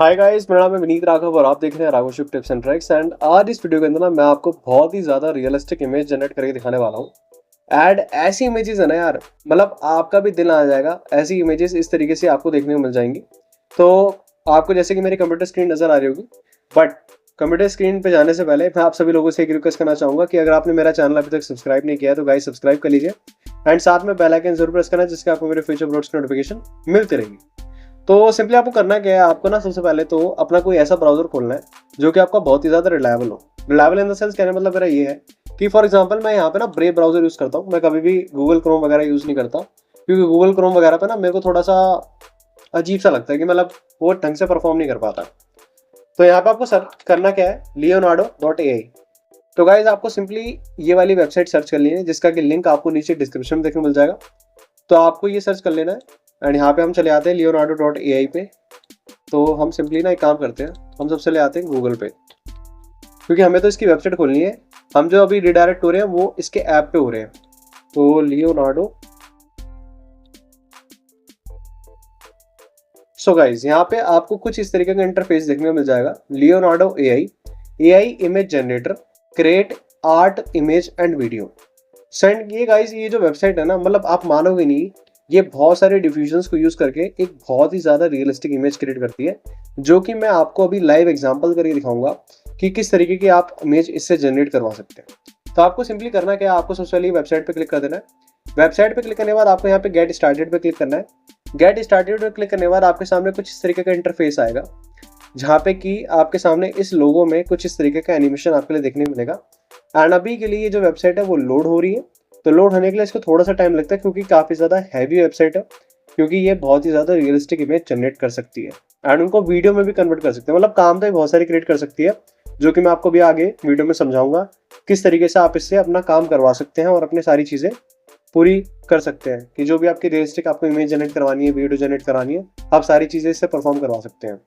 Hi guys, मेरा नाम है विनीत राघव और आप देख रहे हैं Raghav Shiv tips and tricks. And आज इस वीडियो के अंदर ना मैं आपको बहुत ही ज़्यादा रियलिस्टिक इमेज जनरेट करके दिखाने वाला हूँ। एंड ऐसी इमेजेस है ना यार, मतलब आपका भी दिल आ जाएगा। ऐसी इमेजेस इस तरीके से आपको देखने को मिल जाएंगी। तो आपको जैसे कि मेरी कंप्यूटर स्क्रीन नज़र आ रही होगी, बट कंप्यूटर स्क्रीन पे जाने से पहले मैं आप सभी लोगों से एक रिक्वेस्ट करना चाहूँगा कि अगर आपने मेरा चैनल अभी तक सब्सक्राइब नहीं किया है तो गाइस सब्सक्राइब कर लीजिए। एंड साथ में बेल आइकन जरूर प्रेस करना जिससे आपको मेरे फ्यूचर अपलोड्स की नोटिफिकेशन मिलती रहेगी। तो सिंपली आपको करना क्या है, आपको ना सबसे पहले तो अपना कोई ऐसा ब्राउजर खोलना है जो कि आपका बहुत ही ज़्यादा रिलायबल हो। रिलायबल इन द सेंस कहने मतलब मेरा ये है कि फॉर एग्जांपल मैं यहाँ पे ना ब्रेव ब्राउजर यूज़ करता हूँ। मैं कभी भी गूगल क्रोम वगैरह यूज़ नहीं करता, क्योंकि गूगल क्रोम वगैरह पे ना मेरे को थोड़ा सा अजीब सा लगता है कि मतलब वो ढंग से परफॉर्म नहीं कर पाता। तो यहाँ पे आपको सर्च करना क्या है, leonardo.ai। तो गाइज आपको सिंपली ये वाली वेबसाइट सर्च कर लेनी है जिसका कि लिंक आपको नीचे डिस्क्रिप्शन में देखने को मिल जाएगा। तो आपको ये सर्च कर लेना है एंड यहाँ पे हम चले आते हैं leonardo.ai पे। तो हम सिंपली ना एक काम करते हैं, हम सबसे चले आते हैं गूगल पे, क्योंकि हमें तो इसकी वेबसाइट खोलनी है। हम जो अभी रिडायरेक्ट हो रहे हैं वो इसके ऐप पे हो रहे हैं। तो लियोनार्डो, सो गाइज यहाँ पे आपको कुछ इस तरीके का इंटरफेस देखने को मिल जाएगा। leonardo.ai, AI image generator, create art image and video. Send ये गाइज, ये जो वेबसाइट है ना, मतलब आप मानोगे नहीं, ये बहुत सारे डिफ्यूजन्स को यूज करके एक बहुत ही ज्यादा रियलिस्टिक इमेज क्रिएट करती है, जो कि मैं आपको अभी लाइव एग्जांपल करके दिखाऊंगा कि किस तरीके की आप इमेज इससे जनरेट करवा सकते हैं। तो आपको सिंपली करना क्या है, आपको सबसे पहले वेबसाइट पे क्लिक कर देना है। वेबसाइट पे क्लिक करने के बाद आपको यहाँ पे गेट स्टार्टेड पे क्लिक करना है। गेट स्टार्टेड पे क्लिक करने के बाद आपके सामने कुछ इस तरीके का इंटरफेस आएगा, जहाँ पे कि आपके सामने इस लोगो में कुछ इस तरीके का एनिमेशन आपके लिए देखने को मिलेगा। एंड अभी के लिए ये जो वेबसाइट है वो लोड हो रही है। तो लोड होने के लिए इसको थोड़ा सा टाइम लगता है, क्योंकि काफ़ी ज़्यादा हैवी वेबसाइट है, क्योंकि ये बहुत ही ज़्यादा रियलिस्टिक इमेज जनरेट कर सकती है एंड उनको वीडियो में भी कन्वर्ट कर सकते हैं। मतलब काम तो ये बहुत सारी क्रिएट कर सकती है, जो कि मैं आपको भी आगे वीडियो में समझाऊंगा किस तरीके से आप इससे अपना काम करवा सकते हैं और अपनी सारी चीज़ें पूरी कर सकते हैं कि जो भी आपकी रियलिस्टिक आपको इमेज जनरेट करवानी है, वीडियो जनरेट करानी है, आप सारी चीज़ें इससे परफॉर्म करवा सकते हैं।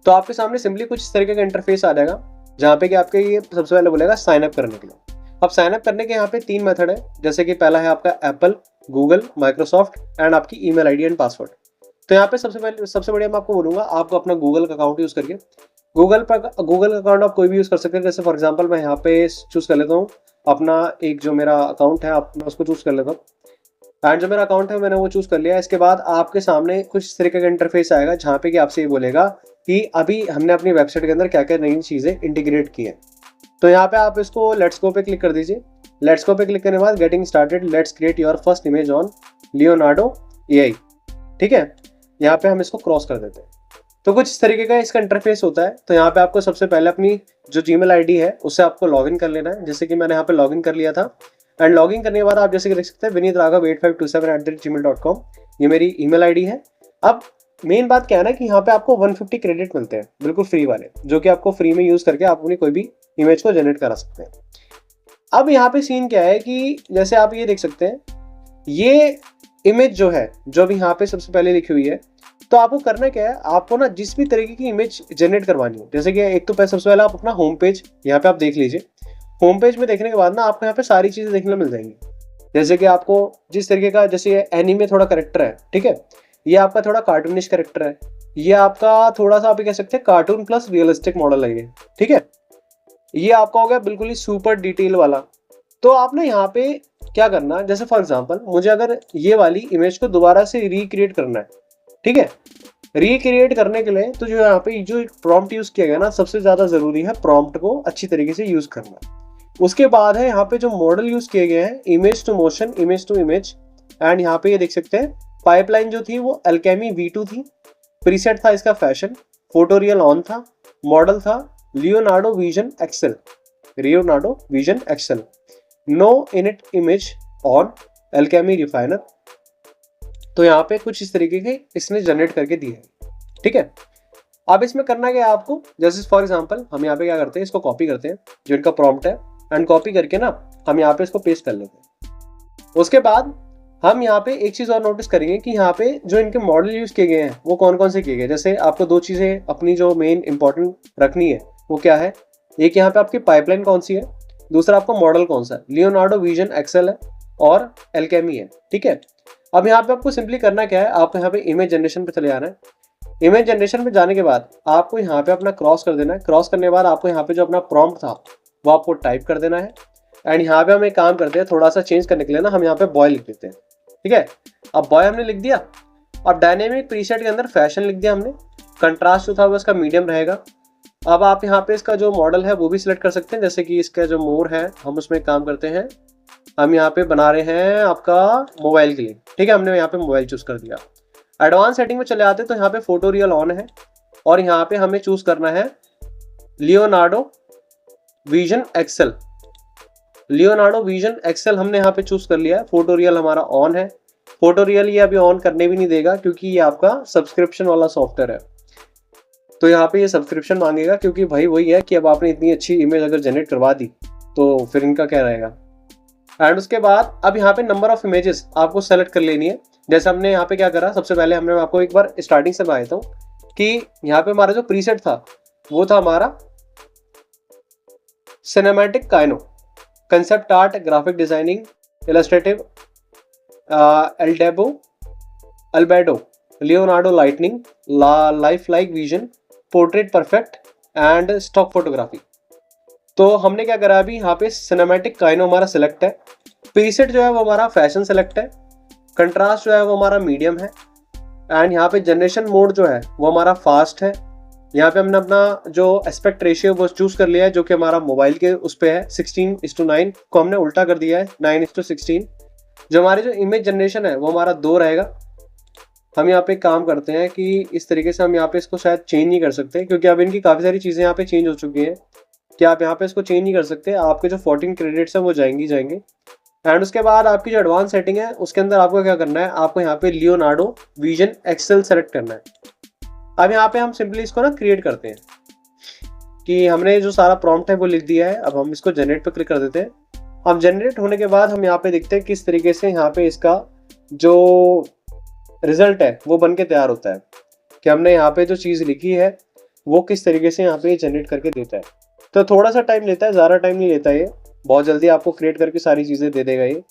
तो आपके सामने सिंपली कुछ इस तरीके का इंटरफेस आ जाएगा, जहाँ पे कि आपके ये सबसे पहले बोलेगा साइन अप करने के लिए। अब साइन अप करने के यहाँ पे 3 मेथड है, जैसे कि पहला है आपका एप्पल, गूगल, माइक्रोसॉफ्ट एंड आपकी ईमेल आईडी एंड पासवर्ड। तो यहाँ पे सबसे बढ़िया मैं आपको बोलूंगा, आपको अपना गूगल का अकाउंट यूज करके गूगल का अकाउंट आप कोई भी यूज कर सकते हैं। जैसे फॉर एग्जांपल मैं यहाँ पे चूज कर लेता हूँ अपना एक जो मेरा अकाउंट है, मैं उसको चूज कर लेता हूँ। एंड जो मेरा अकाउंट है मैंने वो चूज कर लिया। इसके बाद आपके सामने कुछ इस तरीके का इंटरफेस आएगा, जहाँ पे कि आपसे ये बोलेगा कि अभी हमने अपनी वेबसाइट के अंदर क्या क्या नई चीजें इंटीग्रेट की है। तो यहाँ पे आप इसको लेट्स गो पे क्लिक कर दीजिए। लेट्स गो पे क्लिक करने के बाद getting started, let's create your first image on leonardo.ai। ठीक है, यहाँ पे हम इसको क्रॉस कर देते हैं। तो कुछ इस तरीके का इसका इंटरफेस होता है। तो यहाँ पे आपको सबसे पहले अपनी जो जीमेल आईडी है उससे आपको लॉगिन कर लेना है, जैसे कि मैंने यहाँ पे लॉगिन कर लिया था। एंड लॉगिन करने के बाद आप जैसे कि देख सकते हैं vinitRaghav8527@gmail.com, ये मेरी ईमेल आईडी है। अब मेन बात क्या है ना कि यहाँ पे आपको 150 क्रेडिट मिलते हैं, बिल्कुल फ्री वाले, जो कि आपको फ्री में यूज करके आप अपनी कोई भी इमेज को जनरेट करा सकते हैं। अब यहाँ पे सीन क्या है कि जैसे आप ये देख सकते हैं, ये इमेज जो है, जो भी यहाँ पे सबसे पहले लिखी हुई है, तो आपको करना क्या है, आपको ना जिस भी तरीके की इमेज जनरेट करवानी हो, जैसे कि एक तो सबसे पहले आप अपना होम पेज यहाँ पे आप देख लीजिए। होम पेज में देखने के बाद ना आपको यहाँ पे सारी चीजें देखने मिल जाएंगी, जैसे कि आपको जिस तरीके का, जैसे एनीमे थोड़ा करेक्टर है, ठीक है, ये आपका थोड़ा कार्टूनिश करेक्टर है, ये आपका थोड़ा सा आप कह सकते हैं कार्टून प्लस रियलिस्टिक मॉडल है ये, ठीक है। ये आपका हो गया बिल्कुल ही सुपर डिटेल वाला। तो आपने यहाँ पे क्या करना, जैसे फॉर एग्जांपल मुझे अगर ये वाली इमेज को दोबारा से रिक्रिएट करना है, ठीक है, रिक्रिएट करने के लिए तो जो यहाँ पे जो प्रॉम्प्ट यूज किया गया ना, सबसे ज्यादा जरूरी है प्रॉम्प्ट को अच्छी तरीके से यूज करना। उसके बाद है यहाँ पे जो मॉडल यूज किए गए हैं, image to motion, image to image. And यहाँ पे ये देख सकते हैं पाइपलाइन जो थी वो Alchemy V2 थी, प्रीसेट था इसका फैशन, फोटोरियल ऑन था, मॉडल था Leonardo Vision XL, no init image on Alchemy refiner. तो यहाँ पे कुछ इस तरीके के इसने जनरेट करके दी है, ठीक है। अब इसमें करना क्या है आपको, जैसे फॉर एग्जांपल हम यहाँ पे क्या करते हैं, इसको कॉपी करते हैं जो इनका प्रॉम्प्ट है, एंड कॉपी करके ना हम यहाँ पे इसको पेस्ट कर लेते हैं। उसके बाद हम यहाँ पे एक चीज और नोटिस करेंगे कि यहाँ पे जो इनके मॉडल यूज किए गए हैं वो कौन कौन से किए गए। जैसे आपको 2 चीजें अपनी जो मेन इंपॉर्टेंट रखनी है वो क्या है, एक यहाँ पे आपकी पाइपलाइन कौन सी है, दूसरा आपको मॉडल कौन सा है, Leonardo Vision XL है और Alchemy है, ठीक है। अब यहाँ पे आपको सिंपली करना क्या है, आप यहाँ पे इमेज जनरेशन पे चले आना है। इमेज जनरेशन में जाने के बाद आपको यहाँ पे अपना क्रॉस कर देना है। क्रॉस करने के बाद आपको यहाँ पे जो अपना प्रॉम्प्ट था वो आपको टाइप कर देना है। एंड यहाँ पे हम एक काम करते हैं, थोड़ा सा चेंज करने के लिए ना हम यहाँ पे बॉय लिख देते हैं। ठीक है, अब बॉय हमने लिख दिया। अब डायनेमिक प्रीसेट के अंदर फैशन लिख दिया हमने। कंट्रास्ट जो था वो इसका मीडियम रहेगा। अब आप यहाँ पे इसका जो मॉडल है वो भी सिलेक्ट कर सकते हैं, जैसे कि इसका जो मोर है हम उसमें काम करते हैं। हम यहाँ पे बना रहे हैं आपका मोबाइल के लिए। ठीक है, हमने यहाँ पे मोबाइल चूज कर दिया। एडवांस सेटिंग में चले आते हैं तो यहाँ पे फोटो रियल ऑन है और यहाँ पे हमें चूज करना है Leonardo Vision XL. Leonardo Vision XL हमने यहाँ पे चूज कर लिया है। फोटो रियल हमारा ऑन है। फोटो रियल ये अभी ऑन करने भी नहीं देगा क्योंकि ये आपका सब्सक्रिप्शन वाला सॉफ्टवेयर है, तो यहाँ पे ये सब्सक्रिप्शन मांगेगा, क्योंकि भाई वही है कि अब आपने इतनी अच्छी इमेज अगर जनरेट करवा दी तो फिर इनका क्या रहेगा। एंड उसके बाद अब यहाँ पे नंबर ऑफ इमेजेस आपको सेलेक्ट कर लेनी है। जैसे हमने यहाँ पे क्या करा, सबसे पहले हमने आपको एक बार स्टार्टिंग से बताया था कि यहाँ पे हमारा जो प्रीसेट था वो था हमारा cinematic kino, concept art, graphic designing, illustrative, एल्डेबो, albedo, Leonardo lightning, life like vision, portrait perfect and stock photography. तो हमने क्या करा, अभी यहाँ पे सिनेमैटिक काइनो हमारा सिलेक्ट है। प्रीसेट जो है वो हमारा फैशन सिलेक्ट है। कंट्रास्ट जो है वो हमारा मीडियम है। एंड यहाँ पे जनरेशन मोड जो है वो हमारा फास्ट है। यहाँ पे हमने अपना जो एस्पेक्ट रेशियो वो चूज कर लिया है, जो कि हमारा मोबाइल के उस पे है। 16:9 को हमने उल्टा कर दिया है, 9:16। जो हमारी जो इमेज जनरेशन है वो हमारा 2 रहेगा। हम यहाँ पे काम करते हैं कि इस तरीके से हम यहाँ पे इसको शायद चेंज नहीं कर सकते, क्योंकि अब इनकी काफ़ी सारी चीज़ें यहाँ पे चेंज हो चुकी हैं कि आप यहाँ पे इसको चेंज नहीं कर सकते। आपके जो 14 क्रेडिट्स हैं वो जाएंगे। एंड उसके बाद आपकी जो एडवांस सेटिंग है उसके अंदर आपको क्या करना है, आपको यहाँ पे लियोनार्डो विजन एक्सेल सेलेक्ट करना है। अब यहाँ पे हम सिंपली इसको ना क्रिएट करते हैं कि हमने जो सारा प्रॉम्प्ट है वो लिख दिया है। अब हम इसको जनरेट पे क्लिक कर देते हैं। अब जनरेट होने के बाद हम यहाँ पे देखते हैं किस तरीके से यहाँ पे इसका जो रिजल्ट है वो बन के तैयार होता है, कि हमने यहाँ पे जो चीज़ लिखी है वो किस तरीके से यहाँ पे जनरेट करके देता है। तो थोड़ा सा टाइम लेता है, ज़्यादा टाइम नहीं लेता ये, बहुत जल्दी आपको क्रिएट करके सारी चीज़ें दे देगा ये।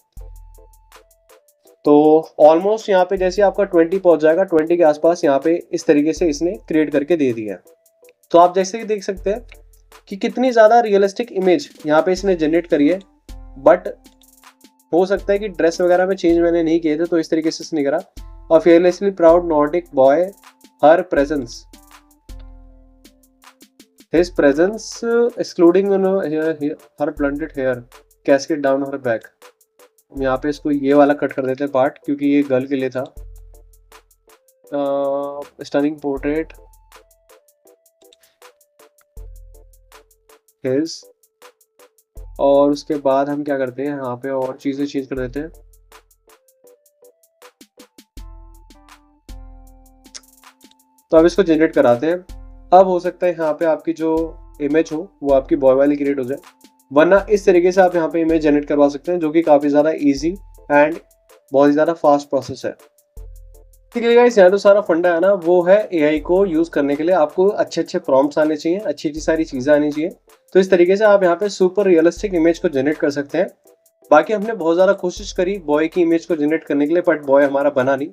तो ऑलमोस्ट यहाँ पे जैसे आपका 20 पहुँच जाएगा, 20 के आसपास यहाँ पे इस तरीके से इसने क्रिएट करके दे दिया। तो आप जैसे कि देख सकते हैं कि कितनी ज़्यादा रियलिस्टिक इमेज यहाँ पे इसने जनरेट करी है। बट हो सकता है कि ड्रेस वगैरह में चेंज मैंने नहीं किए थे, तो इस तरीके से इसने करा। और fearlessly proud Nordic boy, her presence, his presence excluding her blonde hair cascade down her back। यहाँ पे इसको ये वाला कट कर देते हैं पार्ट, क्योंकि ये गर्ल के लिए था। Stunning portrait his. और उसके बाद हम क्या करते हैं, यहाँ पे और चीज़ें चेंज कर देते हैं। तो अब इसको जनरेट कराते हैं। अब हो सकता है यहाँ पे आपकी जो इमेज हो वो आपकी बॉय वाली क्रिएट हो जाए, वरना इस तरीके से आप यहाँ पे इमेज जनरेट करवा सकते हैं, जो कि काफ़ी ज़्यादा इजी एंड बहुत ही ज़्यादा फास्ट प्रोसेस है। ठीक है गाइस, यहाँ तो सारा फंडा है ना, वो है एआई को यूज़ करने के लिए आपको अच्छे प्रॉम्प्ट्स आने चाहिए, अच्छी सारी चीज़ें आनी चाहिए। तो इस तरीके से आप यहाँ पे सुपर रियलिस्टिक इमेज को जनरेट कर सकते हैं। बाकी हमने बहुत ज़्यादा कोशिश करी बॉय की इमेज को जनरेट करने के लिए, बट बॉय हमारा बना नहीं।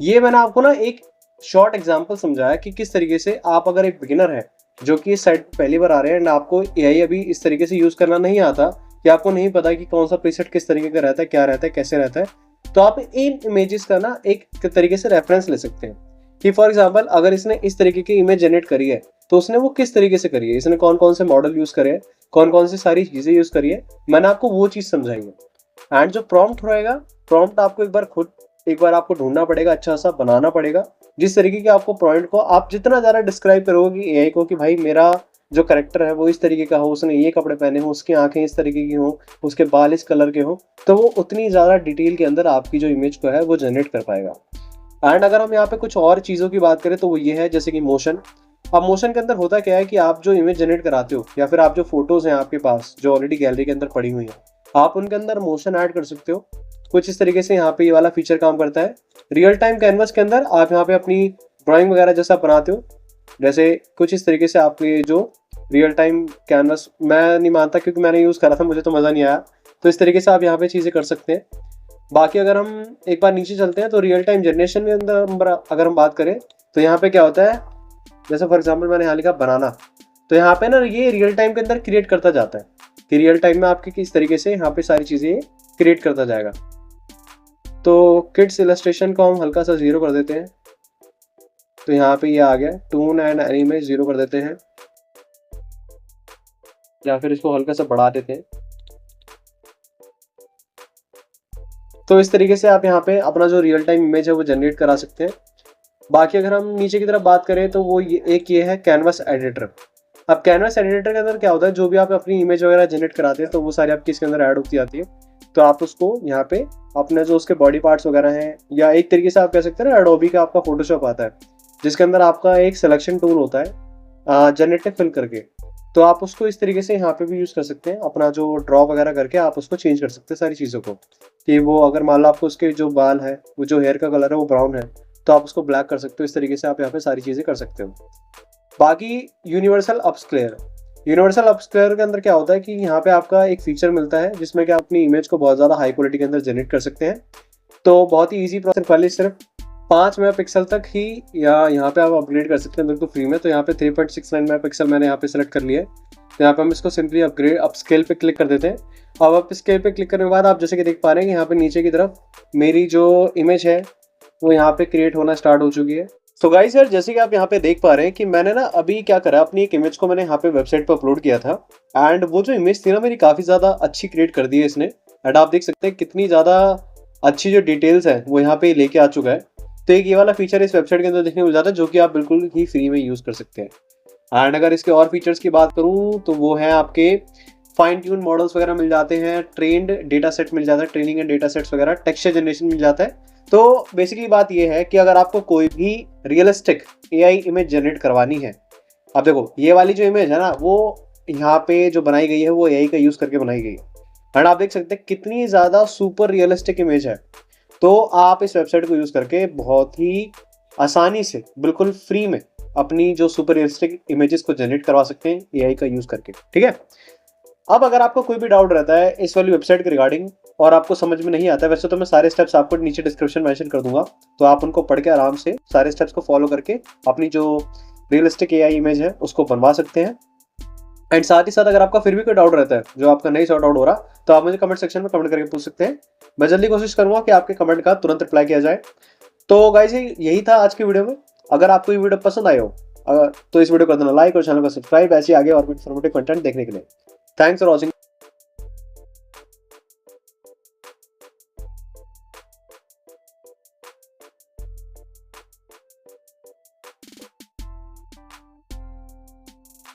ये मैंने आपको ना एक शॉर्ट एग्जाम्पल समझाया कि किस तरीके से आप अगर एक बिगिनर है जो कि इस साइट पहली बार आ रहे हैं एंड आपको एआई अभी इस तरीके से यूज़ करना नहीं आता, कि आपको नहीं पता कि कौन सा प्रीसेट किस तरीके का रहता है, क्या रहता है, कैसे रहता है, तो आप इन इमेजेस का ना एक तरीके से रेफरेंस ले सकते हैं कि फॉर एग्जांपल अगर इसने इस तरीके की इमेज जनरेट करी है तो उसने वो किस तरीके से करी है, इसने कौन कौन से मॉडल यूज़ करे हैं, कौन कौन सी सारी चीज़ें यूज़ करी है, मैंने आपको वो चीज़ समझाई है। एंड जो प्रॉम्प्ट रहेगा, प्रॉम्प्ट आपको एक बार आपको ढूंढना पड़ेगा, अच्छा सा बनाना पड़ेगा, जिस तरीके के आपको पॉइंट को आप जितना ज़्यादा डिस्क्राइब करोगे एआई को कि भाई मेरा जो करेक्टर है वो इस तरीके का हो, उसने ये कपड़े पहने हो, उसकी आंखें इस तरीके की हो, उसके बाल इस कलर के हो, तो वो उतनी ज़्यादा डिटेल के अंदर आपकी जो इमेज को है वो जनरेट कर पाएगा। एंड अगर हम यहाँ पे कुछ और चीज़ों की बात करें तो वो ये है, जैसे कि मोशन। अब मोशन के अंदर होता क्या है कि आप जो इमेज जनरेट कराते हो या फिर आप जो फोटोज़ हैं आपके पास जो ऑलरेडी गैलरी के अंदर पड़ी हुई हैं, आप उनके अंदर मोशन ऐड कर सकते हो। कुछ इस तरीके से यहाँ पे ये वाला फीचर काम करता है। रियल टाइम कैनवस के अंदर आप यहाँ पे अपनी ड्राइंग वगैरह जैसा बनाते हो, जैसे कुछ इस तरीके से आपके जो रियल टाइम कैनवस, मैं नहीं मानता क्योंकि मैंने यूज़ करा था, मुझे तो मज़ा नहीं आया, तो इस तरीके से आप यहाँ पे चीज़ें कर सकते हैं। बाकी अगर हम एक बार नीचे चलते हैं तो रियल टाइम जनरेशन के अंदर अगर हम बात करें तो यहाँ पे क्या होता है, जैसे फॉर एग्जांपल मैंने यहाँ लिखा बनाना, तो यहाँ पे ना ये रियल टाइम के अंदर क्रिएट करता जाता है कि रियल टाइम में आपके किस तरीके से यहाँ पे सारी चीज़ें क्रिएट करता जाएगा। तो किड्स इलस्ट्रेशन को हम हल्का सा 0 कर देते हैं, तो यहाँ पे ये आ गया। टून एंड एनिमे 0 कर देते हैं, या फिर इसको हल्का सा बढ़ा देते हैं। तो इस तरीके से आप यहाँ पे अपना जो रियल टाइम इमेज है वो जनरेट करा सकते हैं। बाकी अगर हम नीचे की तरफ बात करें तो वो ये है कैनवस एडिटर। अब कैनवस एडिटर के अंदर क्या होता है, जो भी आप अपनी इमेज वगैरह जनरेट कराते हैं तो वो सारी आपकी इसके अंदर ऐड होती आती है। तो आप उसको यहाँ पे अपने जो उसके बॉडी पार्ट्स वगैरह हैं, या एक तरीके से आप कह सकते हैं ना, एडोबी का आपका फोटोशॉप आता है जिसके अंदर आपका एक सिलेक्शन टूल होता है जनरेटिव फिल करके, तो आप उसको इस तरीके से यहाँ पे भी यूज़ कर सकते हैं। अपना जो ड्रॉ वगैरह करके आप उसको चेंज कर सकते हैं सारी चीज़ों को, कि वो अगर मान लो आपको उसके जो बाल है, वो जो हेयर का कलर है वो ब्राउन है, तो आप उसको ब्लैक कर सकते हो। इस तरीके से आप यहाँ पे सारी चीज़ें कर सकते हो। बाकी यूनिवर्सल अपस्केलर के अंदर क्या होता है कि यहाँ पे आपका एक फीचर मिलता है जिसमें कि आप अपनी इमेज को बहुत ज़्यादा हाई क्वालिटी के अंदर जनरेट कर सकते हैं। तो बहुत ही ईजी प्रोसेस वाली, सिर्फ 5 मेगापिक्सल तक ही या यहाँ पे आप अपग्रेड कर सकते हैं बिल्कुल फ्री में। तो यहाँ पे 3.69 मेगापिक्सल मैंने यहाँ पे सेलेक्ट कर लिया है। तो यहाँ पे हम इसको सिंपली अपस्केल पे क्लिक कर देते हैं। अब अपस्केल पे क्लिक करने के बाद आप जैसे कि देख पा रहे हैं कि यहाँ पे नीचे की तरफ मेरी जो इमेज है वो यहाँ पे क्रिएट होना स्टार्ट हो चुकी है। तो गाइस यार, जैसे कि आप यहाँ पे देख पा रहे हैं कि मैंने ना अभी क्या करा, अपनी एक इमेज को मैंने यहाँ पे वेबसाइट पर अपलोड किया था, एंड वो जो इमेज थी ना मेरी काफ़ी ज़्यादा अच्छी क्रिएट कर दी है इसने। एंड आप देख सकते हैं कितनी ज़्यादा अच्छी जो डिटेल्स है वो यहाँ पे लेके आ चुका है। तो एक ये वाला फीचर इस वेबसाइट के अंदर देखने को मिल जाता है, जो कि आप बिल्कुल ही फ्री में यूज़ कर सकते हैं। एंड अगर इसके और फीचर्स की बात करूँ तो वो है आपके फाइन ट्यून मॉडल्स वगैरह मिल जाते हैं, ट्रेंड डेटा सेट मिल जाता है, ट्रेनिंग एंड डेटा सेट्स वगैरह, टेक्सचर जनरेशन मिल जाता है। तो बेसिकली बात ये है कि अगर आपको कोई भी रियलिस्टिक एआई इमेज जनरेट करवानी है, अब देखो ये वाली जो इमेज है ना, वो यहाँ पे जो बनाई गई है वो एआई का यूज़ करके बनाई गई है। एंड आप देख सकते हैं कितनी ज़्यादा सुपर रियलिस्टिक इमेज है। तो आप इस वेबसाइट को यूज़ करके बहुत ही आसानी से बिल्कुल फ्री में अपनी जो सुपर रियलिस्टिक इमेजेस को जनरेट करवा सकते हैं एआई का यूज़ करके, ठीक है। अब अगर आपको कोई भी डाउट रहता है इस वाली वेबसाइट के रिगार्डिंग और आपको समझ में नहीं आता है, वैसे तो मैं सारे स्टेप्स आपको नीचे डिस्क्रिप्शन मेंशन कर दूंगा, तो आप उनको पढ़ के आराम से सारे स्टेप्स को फॉलो करके अपनी जो रियलिस्टिक एआई इमेज है उसको बनवा सकते हैं। एंड साथ ही साथ अगर आपका फिर भी कोई डाउट रहता है जो आपका नहीं सॉर्ट आउट हो रहा, तो आप मुझे कमेंट सेक्शन में कमेंट करके पूछ सकते हैं। मैं जल्दी कोशिश करूंगा कि आपके कमेंट का तुरंत रिप्लाई किया जाए। तो गाइस यही था आज की वीडियो में। अगर आपको ये वीडियो पसंद आई हो तो इस वीडियो को कर देना लाइक और चैनल को सब्सक्राइब, ऐसे आगे और भी इन्फॉर्मेटिव कंटेंट देखने के लिए। Thanks for watching.